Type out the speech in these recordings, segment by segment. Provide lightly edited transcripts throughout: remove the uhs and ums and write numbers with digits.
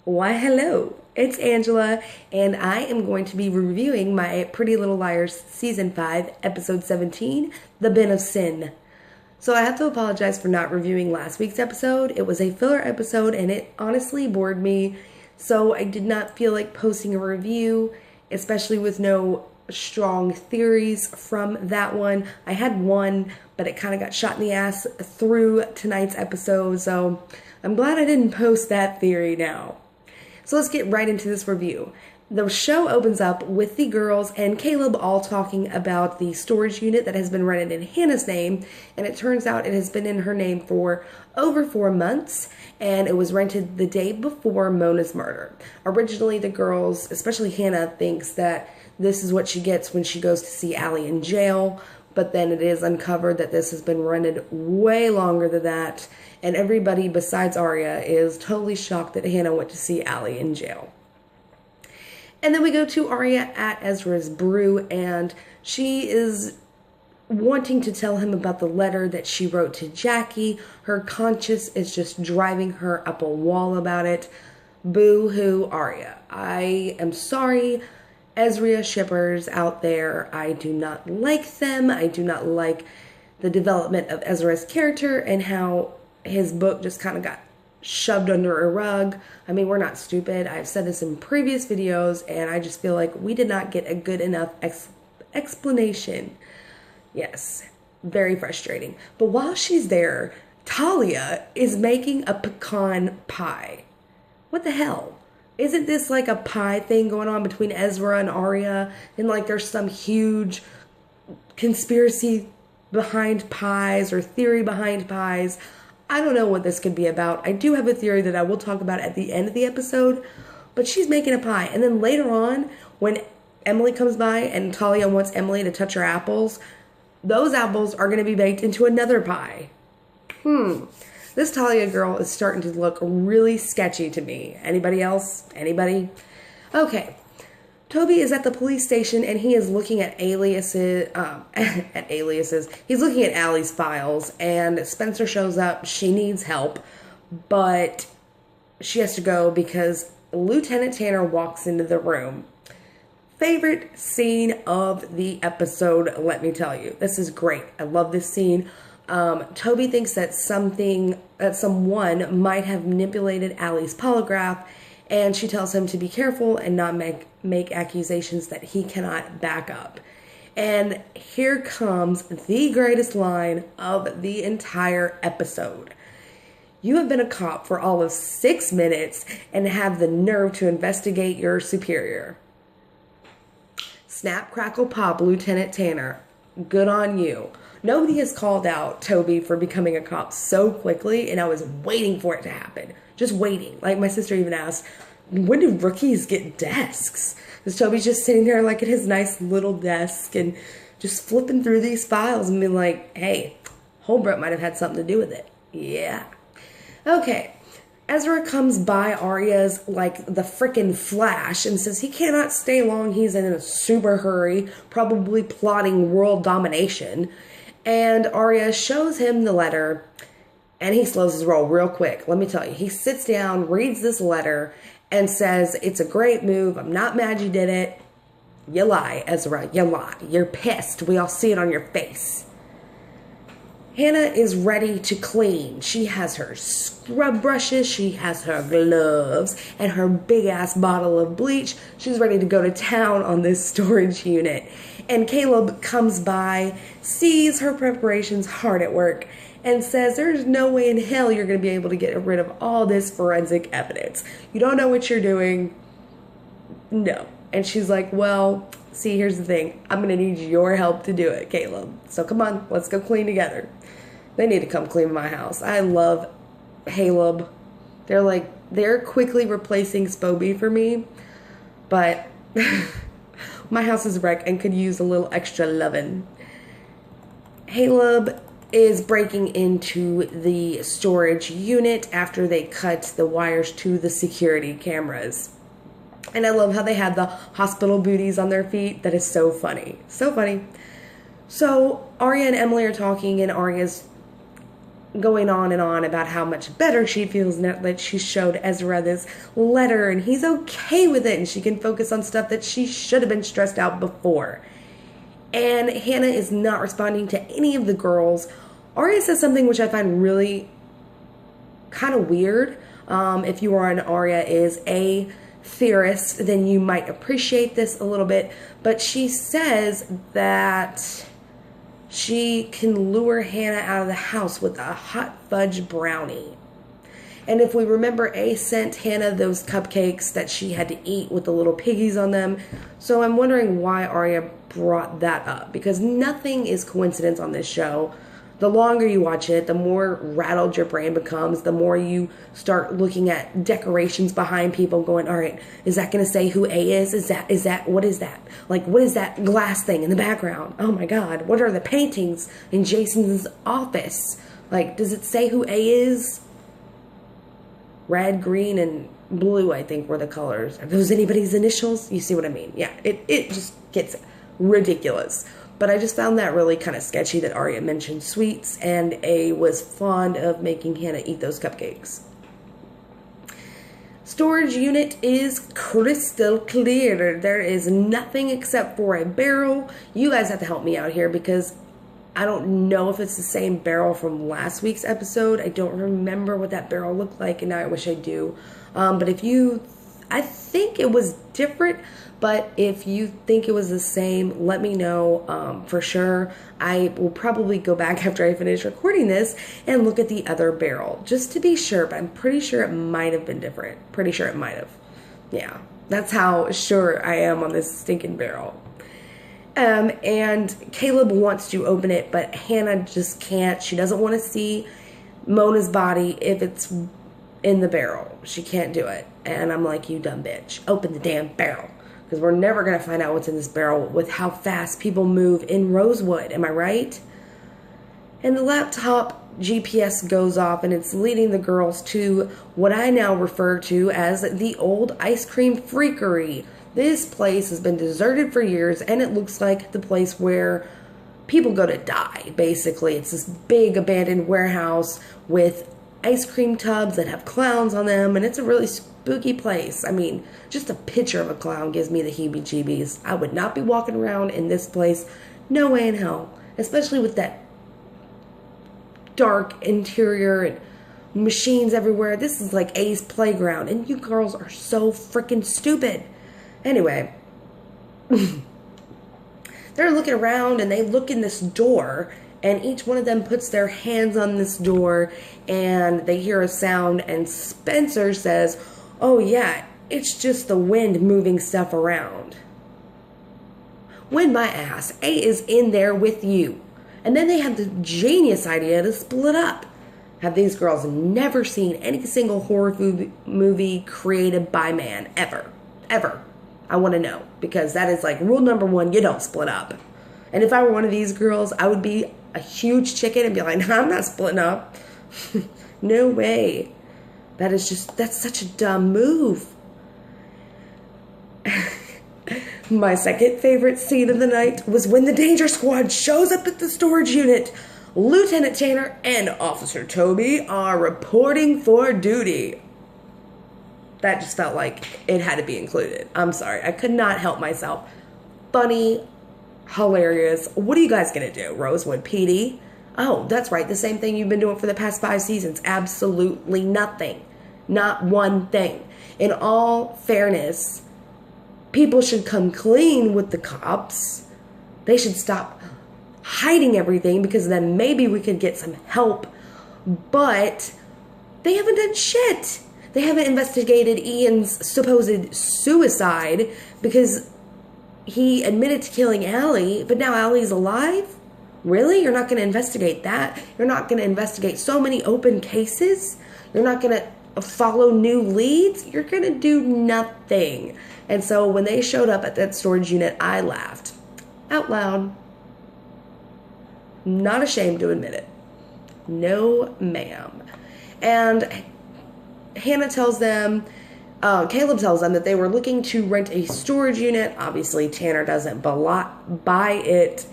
Why, hello, it's Angela, and I am going to be reviewing my Pretty Little Liars Season 5, Episode 17, The Bin of Sin. So I have to apologize for not reviewing last week's episode. It was a filler episode, and it honestly bored me, so I did not feel like posting a review, especially with no strong theories from that one. I had one, but it kind of got shot in the ass through tonight's episode, so I'm glad I didn't post that theory now. So let's get right into this review. The show opens up with the girls and Caleb all talking about the storage unit that has been rented in Hannah's name, and it turns out it has been in her name for over 4 months, and it was rented the day before Mona's murder. Originally, the girls, especially Hannah, thinks that this is what she gets when she goes to see Allie in jail, but then it is uncovered that this has been rented way longer than that, and everybody besides Arya is totally shocked that Hannah went to see Allie in jail. And then we go to Arya at Ezra's brew, and she is wanting to tell him about the letter that she wrote to Jackie. Her conscience is just driving her up a wall about it. Boo-hoo, Arya. I am sorry, Ezra shippers out there. I do not like them. I do not like the development of Ezra's character and how his book just kind of got shoved under a rug. I mean, we're not stupid. I've said this in previous videos, and I just feel like we did not get a good enough explanation. Yes, very frustrating. But while she's there, Talia is making a pecan pie. What the hell? Isn't this like a pie thing going on between Ezra and Arya? And like there's some huge conspiracy behind pies or theory behind pies. I don't know what this could be about. I do have a theory that I will talk about at the end of the episode, but she's making a pie. And then later on, when Emily comes by and Talia wants Emily to touch her apples, those apples are going to be baked into another pie. This Talia girl is starting to look really sketchy to me. Anybody else? Anybody? Okay. Toby is at the police station and he is looking at aliases, He's looking at Allie's files, and Spencer shows up. She needs help, but she has to go because Lieutenant Tanner walks into the room. Favorite scene of the episode, let me tell you. This is great. I love this scene. Toby thinks that someone might have manipulated Allie's polygraph, and she tells him to be careful and not make accusations that he cannot back up. And here comes the greatest line of the entire episode. You have been a cop for all of 6 minutes and have the nerve to investigate your superior. Snap, crackle, pop, Lieutenant Tanner. Good on you. Nobody has called out Toby for becoming a cop so quickly, and I was waiting for it to happen. Just waiting. Like my sister even asked, when do rookies get desks? Because Toby's just sitting there like at his nice little desk and just flipping through these files and being like, hey, Holbrook might have had something to do with it. Yeah. Okay. Ezra comes by Arya's like the frickin' Flash and says he cannot stay long. He's in a super hurry, probably plotting world domination. And Arya shows him the letter, and he slows his roll real quick. Let me tell you, he sits down, reads this letter, and says, it's a great move. I'm not mad you did it. You lie, Ezra. You lie. You're pissed. We all see it on your face. Hannah is ready to clean. She has her scrub brushes, she has her gloves, and her big-ass bottle of bleach. She's ready to go to town on this storage unit. And Caleb comes by, sees her preparations hard at work, and says there's no way in hell you're going to be able to get rid of all this forensic evidence. You don't know what you're doing. No. And she's like, well, see, here's the thing. I'm going to need your help to do it, Caleb. So come on, let's go clean together. They need to come clean my house. I love Caleb. They're quickly replacing Spoby for me. But my house is wrecked and could use a little extra loving. Caleb is breaking into the storage unit after they cut the wires to the security cameras. And I love how they had the hospital booties on their feet. That is so funny. So funny. So Arya and Emily are talking, and Arya's going on and on about how much better she feels now that she showed Ezra this letter and he's okay with it and she can focus on stuff that she should have been stressed out before. And Hannah is not responding to any of the girls. Arya says something which I find really kind of weird. If you are an Arya is a theorist, then you might appreciate this a little bit. But she says that she can lure Hannah out of the house with a hot fudge brownie. And if we remember, A sent Hannah those cupcakes that she had to eat with the little piggies on them. So I'm wondering why Arya brought that up, because nothing is coincidence on this show. The longer you watch it, the more rattled your brain becomes, the more you start looking at decorations behind people going, all right, is that going to say who A is? Is that, what is that? Like, what is that glass thing in the background? Oh my God, what are the paintings in Jason's office? Like, does it say who A is? Red, green, and blue, I think, were the colors. Are those anybody's initials? You see what I mean? Yeah, it just gets ridiculous. But I just found that really kind of sketchy that Arya mentioned sweets and A was fond of making Hannah eat those cupcakes. Storage unit is crystal clear. There is nothing except for a barrel. You guys have to help me out here because I don't know if it's the same barrel from last week's episode. I don't remember what that barrel looked like, and now I wish I do. But I think it was different, but if you think it was the same, let me know for sure. I will probably go back after I finish recording this and look at the other barrel, just to be sure, but I'm pretty sure it might have been different. Pretty sure it might have. Yeah, that's how sure I am on this stinking barrel. And Caleb wants to open it, but Hannah just can't. She doesn't want to see Mona's body if it's in the barrel. She can't do it. And I'm like, you dumb bitch. Open the damn barrel. Because we're never going to find out what's in this barrel with how fast people move in Rosewood. Am I right? And the laptop GPS goes off and it's leading the girls to what I now refer to as the old ice cream freakery. This place has been deserted for years, and it looks like the place where people go to die, basically. It's this big abandoned warehouse with ice cream tubs that have clowns on them, and it's a really spooky place. I mean, just a picture of a clown gives me the heebie-jeebies. I would not be walking around in this place. No way in hell. Especially with that dark interior and machines everywhere. This is like A's playground, and you girls are so freaking stupid. Anyway, they're looking around and they look in this door and each one of them puts their hands on this door and they hear a sound and Spencer says, oh yeah, it's just the wind moving stuff around. Wind my ass. A is in there with you. And then they have the genius idea to split up. Have these girls never seen any single horror movie created by man ever? Ever. I want to know, because that is like rule number one, you don't split up. And if I were one of these girls, I would be a huge chicken and be like, no, I'm not splitting up. No way. That's such a dumb move. My second favorite scene of the night was when the Danger Squad shows up at the storage unit. Lieutenant Tanner and Officer Toby are reporting for duty. That just felt like it had to be included. I'm sorry. I could not help myself. Funny, hilarious. What are you guys going to do? Rosewood PD? Oh, that's right. The same thing you've been doing for the past 5 seasons. Absolutely nothing. Not one thing. In all fairness, people should come clean with the cops. They should stop hiding everything, because then maybe we could get some help. But they haven't done shit. They haven't investigated Ian's supposed suicide because he admitted to killing Allie, but now Allie's alive? Really? You're not going to investigate that? You're not going to investigate so many open cases? You're not going to follow new leads? You're going to do nothing. And so when they showed up at that storage unit, I laughed out loud. Not ashamed to admit it. No, ma'am. And Hannah tells them, Caleb tells them that they were looking to rent a storage unit. Obviously, Tanner doesn't buy it.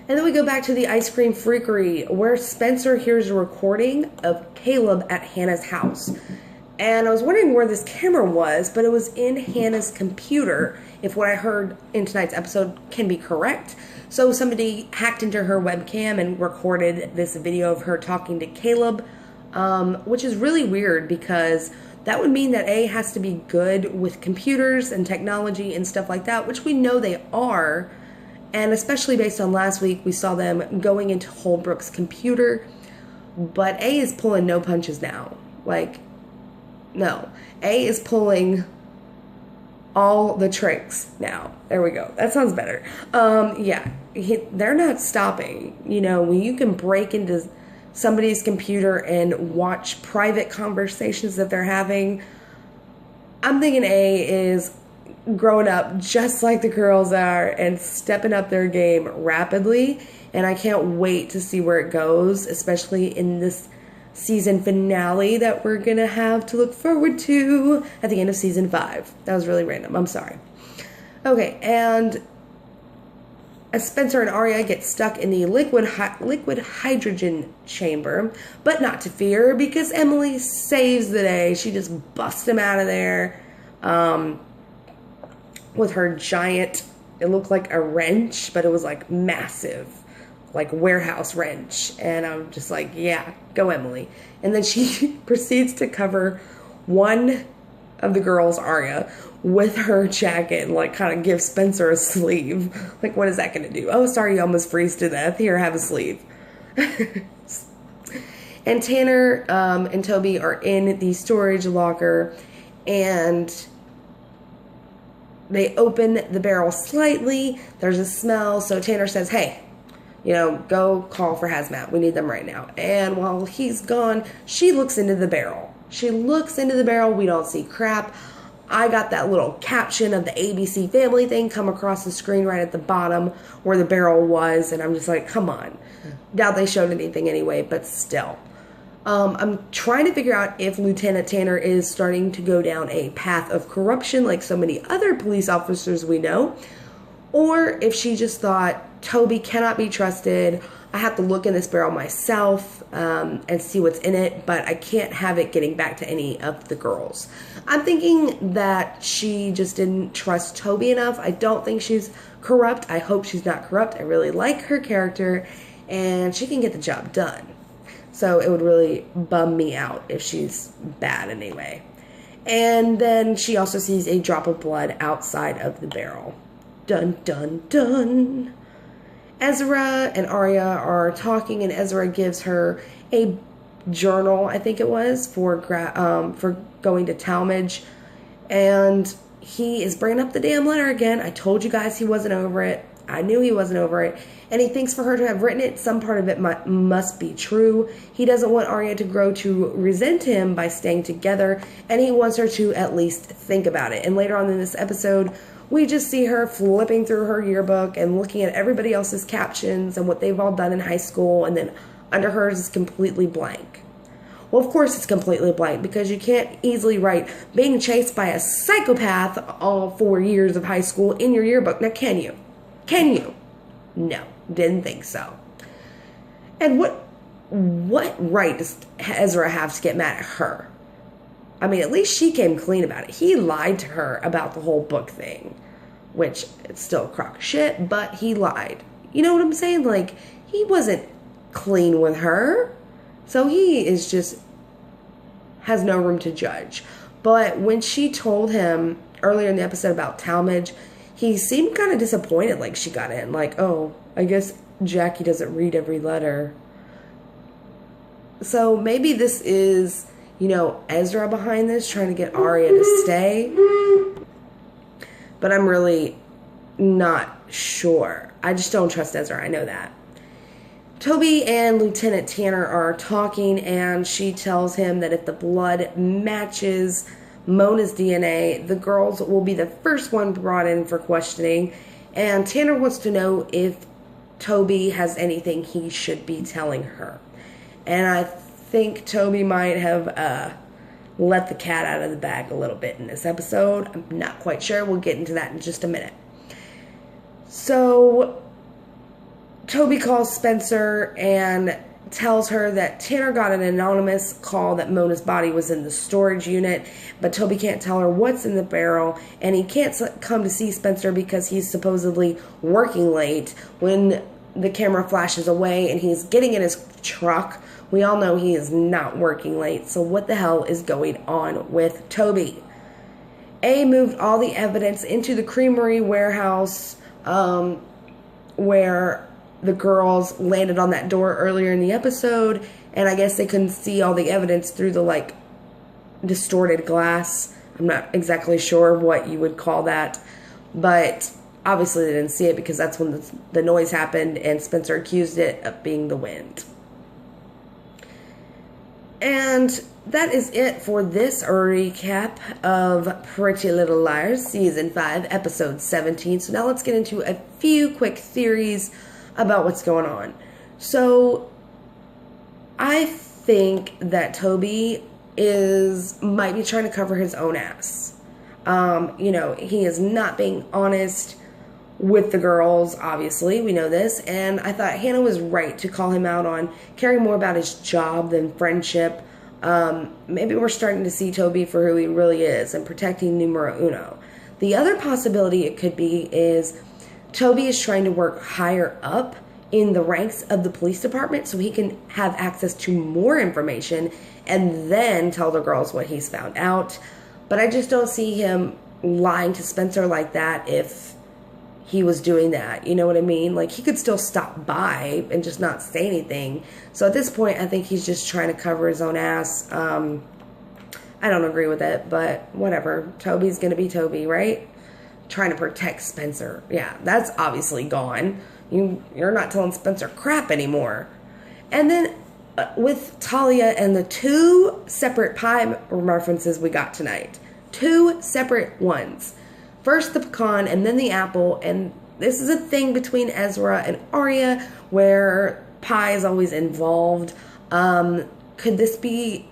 And then we go back to the ice cream freakery where Spencer hears a recording of Caleb at Hannah's house. And I was wondering where this camera was, but it was in Hannah's computer, if what I heard in tonight's episode can be correct. So somebody hacked into her webcam and recorded this video of her talking to Caleb, which is really weird because that would mean that A has to be good with computers and technology and stuff like that, which we know they are. And especially based on last week, we saw them going into Holbrook's computer. But A is pulling no punches now. Like, no. A is pulling all the tricks now. There we go. That sounds better. Yeah. They're not stopping. You know, when you can break into somebody's computer and watch private conversations that they're having, I'm thinking A is growing up just like the girls are and stepping up their game rapidly. And I can't wait to see where it goes, especially in this season finale that we're gonna have to look forward to at the end of season 5. That was really random. I'm sorry. Okay, and as Spencer and Arya get stuck in the liquid hydrogen chamber, but not to fear because Emily saves the day. She just busts them out of there with her giant, it looked like a wrench, but it was like massive, like warehouse wrench. And I'm just like, yeah, go Emily. And then she proceeds to cover one of the girls, Arya, with her jacket and like kind of give Spencer a sleeve. Like, what is that going to do? Oh, sorry, you almost freeze to death. Here, have a sleeve. And Tanner and Toby are in the storage locker and they open the barrel slightly. There's a smell. So Tanner says, hey, you know, go call for hazmat. We need them right now. And while he's gone, she looks into the barrel. She looks into the barrel. We don't see crap. I got that little caption of the ABC Family thing come across the screen right at the bottom where the barrel was. And I'm just like, come on. Doubt they showed anything anyway, but still. I'm trying to figure out if Lieutenant Tanner is starting to go down a path of corruption like so many other police officers we know, or if she just thought, Toby cannot be trusted. I have to look in this barrel myself and see what's in it, but I can't have it getting back to any of the girls. I'm thinking that she just didn't trust Toby enough. I don't think she's corrupt. I hope she's not corrupt. I really like her character, and she can get the job done. So it would really bum me out if she's bad anyway. And then she also sees a drop of blood outside of the barrel. Dun, dun, dun. Ezra and Arya are talking, and Ezra gives her a journal, I think it was, for going to Talmadge. And he is bringing up the damn letter again. I told you guys he wasn't over it. I knew he wasn't over it. And he thinks for her to have written it, some part of it must be true. He doesn't want Arya to grow to resent him by staying together, and he wants her to at least think about it. And later on in this episode, we just see her flipping through her yearbook and looking at everybody else's captions and what they've all done in high school, and then under hers is completely blank. Well, of course it's completely blank because you can't easily write being chased by a psychopath all 4 years of high school in your yearbook. Now, can you? Can you? No, didn't think so. And what right does Ezra have to get mad at her? I mean, at least she came clean about it. He lied to her about the whole book thing, which it's still a crock of shit, but he lied. You know what I'm saying? Like, he wasn't clean with her. So he is just, has no room to judge. But when she told him earlier in the episode about Talmadge, he seemed kind of disappointed, like she got in. Like, oh, I guess Jackie doesn't read every letter. So maybe this is, you know, Ezra behind this, trying to get Arya to stay. But I'm really not sure. I just don't trust Ezra. I know that. Toby and Lieutenant Tanner are talking, and she tells him that if the blood matches Mona's DNA, the girls will be the first one brought in for questioning. And Tanner wants to know if Toby has anything he should be telling her. And I think Toby might have let the cat out of the bag a little bit in this episode. I'm not quite sure. We'll get into that in just a minute. So Toby calls Spencer and tells her that Tanner got an anonymous call that Mona's body was in the storage unit, but Toby can't tell her what's in the barrel, and he can't come to see Spencer because he's supposedly working late. When the camera flashes away and he's getting in his truck, we all know he is not working late. So what the hell is going on with Toby? A moved all the evidence into the creamery warehouse where the girls landed on that door earlier in the episode, and I guess they couldn't see all the evidence through the, like, distorted glass. I'm not exactly sure what you would call that, but obviously they didn't see it because that's when the noise happened, and Spencer accused it of being the wind. And that is it for this recap of Pretty Little Liars Season 5, Episode 17. So now let's get into a few quick theories about what's going on. So I think that Toby might be trying to cover his own ass. He is not being honest with the girls, obviously, we know this, and I thought Hannah was right to call him out on caring more about his job than friendship. Maybe we're starting to see Toby for who he really is and protecting numero uno. The other possibility it could be is Toby is trying to work higher up in the ranks of the police department so he can have access to more information and then tell the girls what he's found out. But I just don't see him lying to Spencer like that if he was doing that. You know what I mean? Like, he could still stop by and just not say anything. So at this point, I think he's just trying to cover his own ass. I don't agree with it, but whatever. Toby's gonna be Toby, right? Trying to protect Spencer. Yeah, that's obviously gone. You're not telling Spencer crap anymore. And then with Talia and the two separate pie references we got tonight. Two separate ones. First the pecan and then the apple, and this is a thing between Ezra and Arya where pie is always involved. Could this be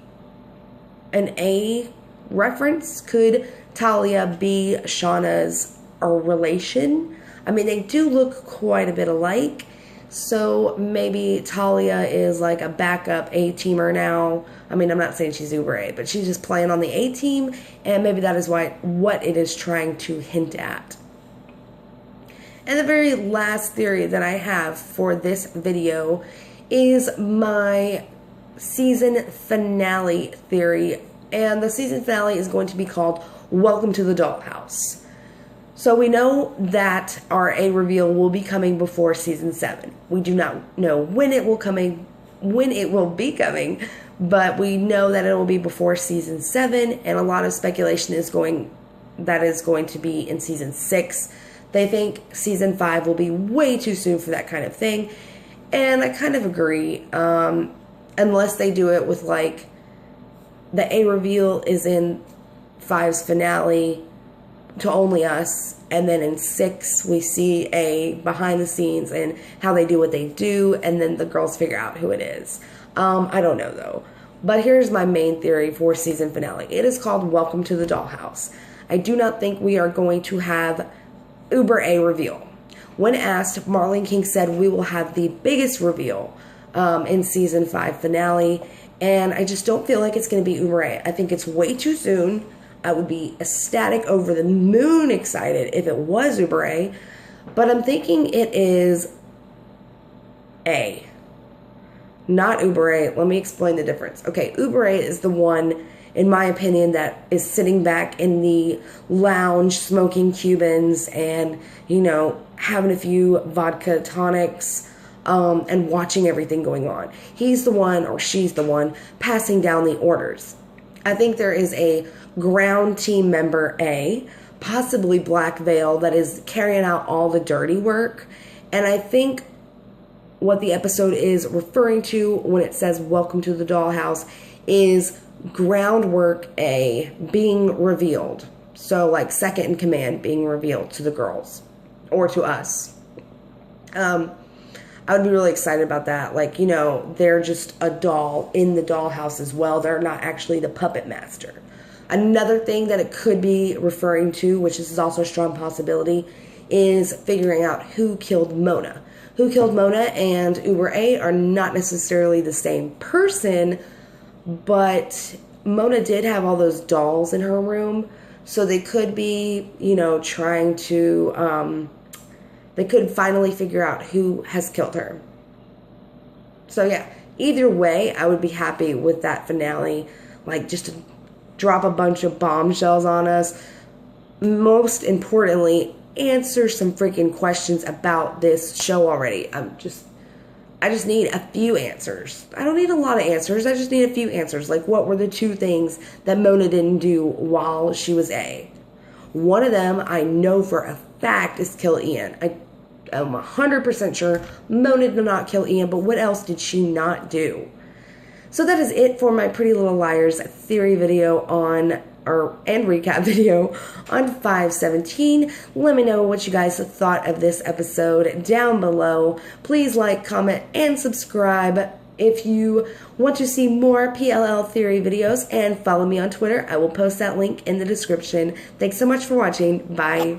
an A reference? Could Talia be Shauna's relation? I mean, they do look quite a bit alike, so maybe Talia is like a backup A-teamer now. I mean, I'm not saying she's Uber A, but she's just playing on the A-team, and maybe that is what it is trying to hint at. And the very last theory that I have for this video is my season finale theory, and the season finale is going to be called Welcome to the Dollhouse. So we know that our A reveal will be coming before season 7. We do not know when it will be coming, but we know that it will be before season 7, and a lot of speculation is going to be in season 6. They think season 5 will be way too soon for that kind of thing, and I kind of agree, unless they do it with, like, the A reveal is in 5's finale to only us, and then in 6 we see a behind the scenes and how they do what they do, and then the girls figure out who it is. I don't know though. But here's my main theory for season finale. It is called Welcome to the Dollhouse. I do not think we are going to have Uber A reveal. When asked, Marlene King said we will have the biggest reveal in season 5 finale, and I just don't feel like it's going to be Uber A. I think it's way too soon. I would be ecstatic, over the moon excited if it was Uber A, but I'm thinking it is A, not Uber A. Let me explain the difference. Okay, Uber A is the one, in my opinion, that is sitting back in the lounge smoking Cubans and, having a few vodka tonics and watching everything going on. He's the one, or she's the one, passing down the orders. I think there is a ground team member A, possibly Black Veil, that is carrying out all the dirty work. And I think what the episode is referring to when it says Welcome to the Dollhouse is groundwork A being revealed. So like second in command being revealed to the girls or to us. I would be really excited about that. Like, they're just a doll in the dollhouse as well. They're not actually the puppet master. Another thing that it could be referring to, which is also a strong possibility, is figuring out who killed Mona. Who Killed Mona and Uber A are not necessarily the same person, but Mona did have all those dolls in her room, so they could be, trying to, they could finally figure out who has killed her. So yeah, either way, I would be happy with that finale, like just to drop a bunch of bombshells on us. Most importantly, answer some freaking questions about this show already. I just need a few answers. I don't need a lot of answers. I just need a few answers. Like, what were the 2 things that Mona didn't do while she was A? One of them, I know for a fact, is kill Ian. I'm 100% sure Mona did not kill Ian, but what else did she not do? So that is it for my Pretty Little Liars theory video and recap video on 5/17. Let me know what you guys thought of this episode down below. Please like, comment, and subscribe if you want to see more PLL theory videos, and follow me on Twitter. I will post that link in the description. Thanks so much for watching. Bye.